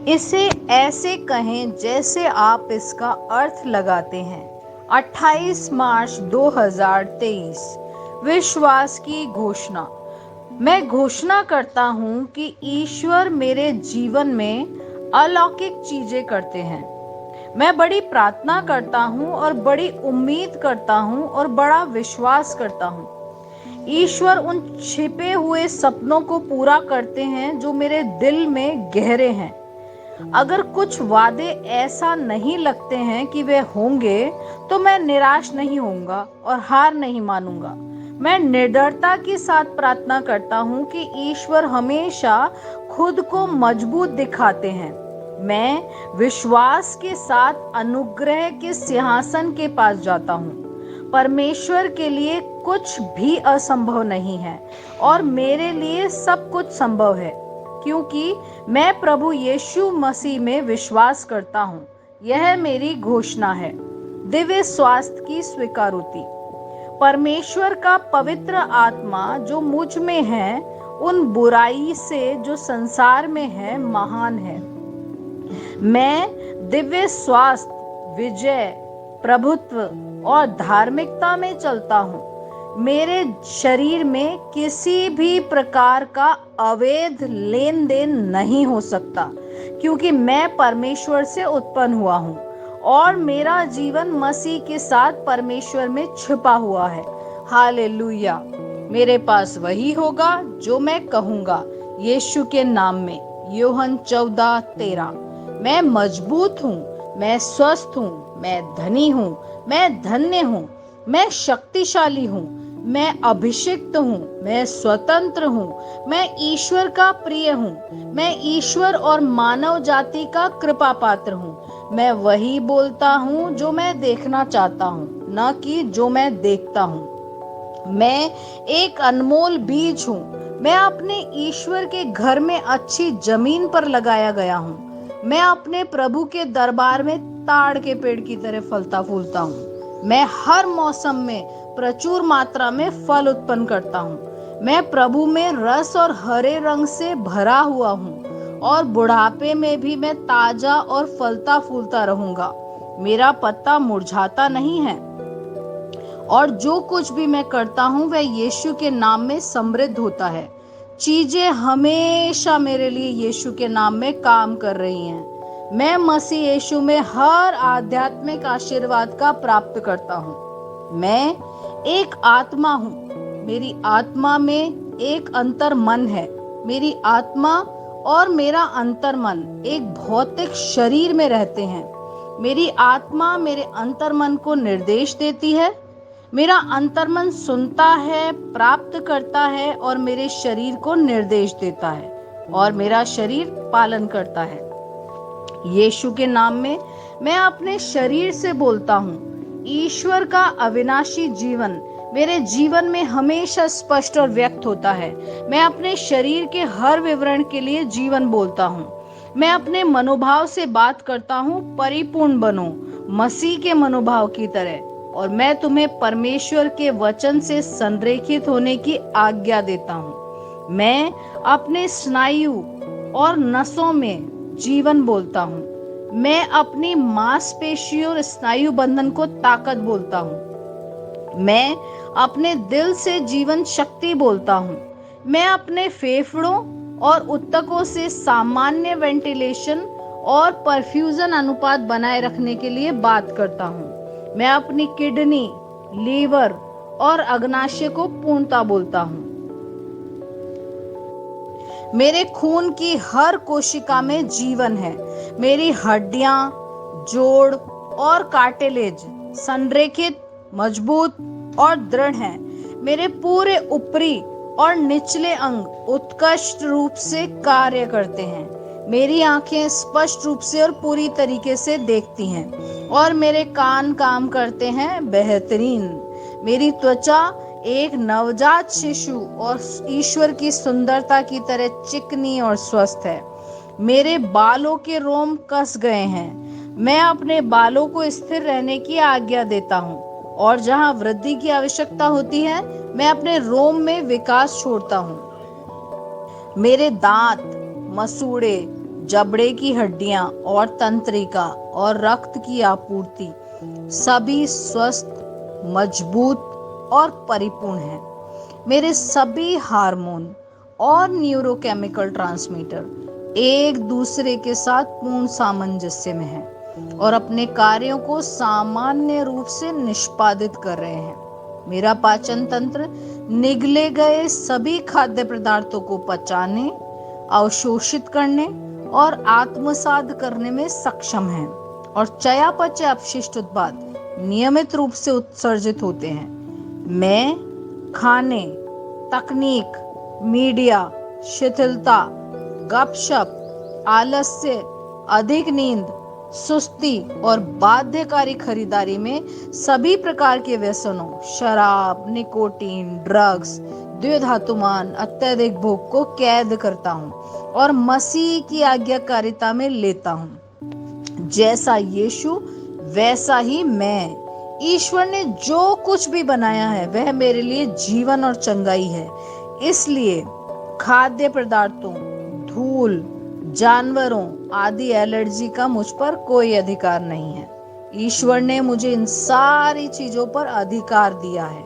इसे ऐसे कहें जैसे आप इसका अर्थ लगाते हैं। 28 मार्च 2023। विश्वास की घोषणा। मैं घोषणा करता हूँ कि ईश्वर मेरे जीवन में अलौकिक चीजें करते हैं। मैं बड़ी प्रार्थना करता हूँ और बड़ी उम्मीद करता हूँ और बड़ा विश्वास करता हूँ। ईश्वर उन छिपे हुए सपनों को पूरा करते हैं जो मेरे दिल में गहरे हैं। अगर कुछ वादे ऐसा नहीं लगते हैं कि वे होंगे, तो मैं निराश नहीं होऊंगा और हार नहीं मानूंगा। मैं निडरता के साथ प्रार्थना करता हूँ कि ईश्वर हमेशा खुद को मजबूत दिखाते हैं। मैं विश्वास के साथ अनुग्रह के सिंहासन के पास जाता हूँ। परमेश्वर के लिए कुछ भी असंभव नहीं है और मेरे लिए सब कुछ संभव है, क्योंकि मैं प्रभु यीशु मसीह में विश्वास करता हूँ। यह मेरी घोषणा है। दिव्य स्वास्थ्य की स्वीकारोति। परमेश्वर का पवित्र आत्मा जो मुझ में है, उन बुराई से जो संसार में है, महान है। मैं दिव्य स्वास्थ्य, विजय, प्रभुत्व और धार्मिकता में चलता हूँ। मेरे शरीर में किसी भी प्रकार का अवैध लेन देन नहीं हो सकता, क्योंकि मैं परमेश्वर से उत्पन्न हुआ हूँ और मेरा जीवन मसीह के साथ परमेश्वर में छिपा हुआ है। हालेलुया। मेरे पास वही होगा जो मैं कहूँगा, यीशु के नाम में। यूहन्ना 14:13। मैं मजबूत हूँ, मैं स्वस्थ हूँ, मैं धनी हूँ, मैं धन्य हूँ, मैं शक्तिशाली हूँ, मैं अभिषिक्त हूँ, मैं स्वतंत्र हूँ, मैं ईश्वर का प्रिय हूँ, मैं ईश्वर और मानव जाति का कृपा पात्र हूँ। मैं वही बोलता हूँ जो मैं देखना चाहता हूँ, न कि जो मैं देखता हूँ। मैं एक अनमोल बीज हूँ। मैं अपने ईश्वर के घर में अच्छी जमीन पर लगाया गया हूँ। मैं अपने प्रभु के दरबार में ताड़ के पेड़ की तरह फलता फूलता हूँ। मैं हर मौसम में प्रचुर मात्रा में फल उत्पन्न करता हूँ। मैं प्रभु में रस और हरे रंग से भरा हुआ हूँ और बुढ़ापे में भी मैं ताजा और फलता फूलता रहूंगा। मेरा पत्ता मुरझाता नहीं है और जो कुछ भी मैं करता हूँ वह यीशु के नाम में समृद्ध होता है। चीजें हमेशा मेरे लिए यीशु के नाम में काम कर रही हैं। मैं मसीह यीशु में हर आध्यात्मिक आशीर्वाद का प्राप्त करता हूँ। मैं एक आत्मा हूँ। मेरी आत्मा में एक अंतर मन है। मेरी आत्मा और मेरा अंतर मन एक भौतिक शरीर में रहते हैं। मेरी आत्मा मेरे अंतर मन को निर्देश देती है। मेरा अंतर्मन सुनता है, प्राप्त करता है और मेरे शरीर को निर्देश देता है और मेरा शरीर पालन करता है। यीशु के नाम में मैं अपने शरीर से बोलता हूँ। ईश्वर का अविनाशी जीवन मेरे जीवन में हमेशा स्पष्ट और व्यक्त होता है। मैं अपने शरीर के हर विवरण के लिए जीवन बोलता हूँ। मैं अपने मनोभाव से बात करता हूँ, परिपूर्ण बनो मसीह के मनोभाव की तरह। और मैं तुम्हें परमेश्वर के वचन से संरेखित होने की आज्ञा देता हूँ। मैं अपने स्नायु और नसों में जीवन बोलता हूँ। मैं अपनी मांसपेशियों और स्नायु बंधन को ताकत बोलता हूँ। मैं अपने दिल से जीवन शक्ति बोलता हूँ। मैं अपने फेफड़ों और ऊतकों से सामान्य वेंटिलेशन और परफ्यूजन अनुपात बनाए रखने के लिए बात करता हूँ। मैं अपनी किडनी, लीवर और अग्नाशय को पूर्णता बोलता हूँ। मेरे खून की हर कोशिका में जीवन है। मेरी हड्डियां, जोड़ और कार्टिलेज संरेखित, मजबूत और दृढ़ हैं। मेरे पूरे ऊपरी और निचले अंग उत्कृष्ट रूप से कार्य करते हैं। मेरी आंखें स्पष्ट रूप से और पूरी तरीके से देखती हैं और मेरे कान काम करते हैं बेहतरीन। मेरी त्वचा एक नवजात शिशु और ईश्वर की सुंदरता की तरह चिकनी और स्वस्थ है। मेरे बालों के रोम कस गए हैं। मैं अपने बालों को स्थिर रहने की आज्ञा देता हूँ और जहाँ वृद्धि की आवश्यकता होती है, मैं अपने रोम में विकास छोड़ता हूँ। मेरे दांत, मसूड़े, जबड़े की हड्डियां और तंत्रिका और रक्त की आपूर्ति सभी स्वस्थ, मजबूत और परिपूर्ण है। मेरे सभी हार्मोन और न्यूरोकेमिकल ट्रांसमीटर एक दूसरे के साथ पूर्ण सामंजस्य में हैं और अपने कार्यों को सामान्य रूप से निष्पादित कर रहे हैं। मेरा पाचन तंत्र निगले गए सभी खाद्य पदार्थों को पचाने, अवशोषित करने और आत्मसात करने में सक्षम है और चयापचय अपशिष्ट उत्पाद नियमित रूप से उत्सर्जित होते हैं। मैं खाने, तकनीक, मीडिया, शिथिलता, गपशप, आलस्य, अधिक नींद, सुस्ती और बाध्यकारी खरीदारी में सभी प्रकार के व्यसनों, शराब, निकोटीन, ड्रग्स, द्विधातुमान, अत्यधिक भोग को कैद करता हूँ और मसीह की आज्ञाकारिता में लेता हूँ। जैसा यीशु वैसा ही मैं। ईश्वर ने जो कुछ भी बनाया है वह मेरे लिए जीवन और चंगाई है। इसलिए खाद्य पदार्थों, धूल, जानवरों आदि एलर्जी का मुझ पर कोई अधिकार नहीं है। ईश्वर ने मुझे इन सारी चीजों पर अधिकार दिया है।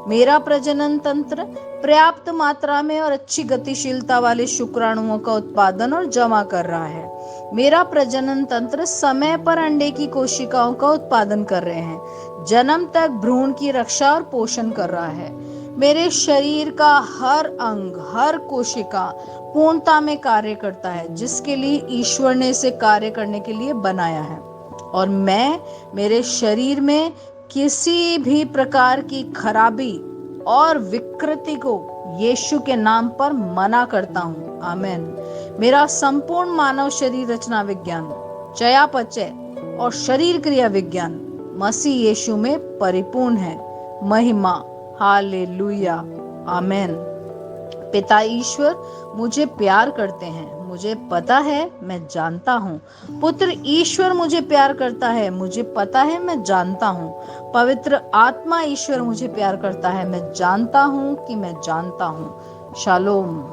मेरा प्रजनन तंत्र पर्याप्त मात्रा में और अच्छी गतिशीलता वाले शुक्राणुओं का उत्पादन और जमा कर रहा है। मेरा प्रजनन तंत्र समय पर अंडे की कोशिकाओं का उत्पादन कर रहे हैं, जन्म तक भ्रूण की रक्षा और पोषण कर रहा है। मेरे शरीर का हर अंग, हर कोशिका पूर्णता में कार्य करता है, जिसके लिए ईश्वर ने इसे कार्य करने के लिए बनाया है। और मैं मेरे शरीर में किसी भी प्रकार की खराबी और विकृति को यीशु के नाम पर मना करता हूँ। आमीन। मेरा संपूर्ण मानव शरीर रचना विज्ञान, चयापचय और शरीर क्रिया विज्ञान मसीह यीशु में परिपूर्ण है। महिमा, हालेलुया, आमीन। पिता ईश्वर मुझे प्यार करते हैं, मुझे पता है, मैं जानता हूँ। पुत्र ईश्वर मुझे प्यार करता है, मुझे पता है, मैं जानता हूँ। पवित्र आत्मा ईश्वर मुझे प्यार करता है, मैं जानता हूँ कि मैं जानता हूँ। शालोम।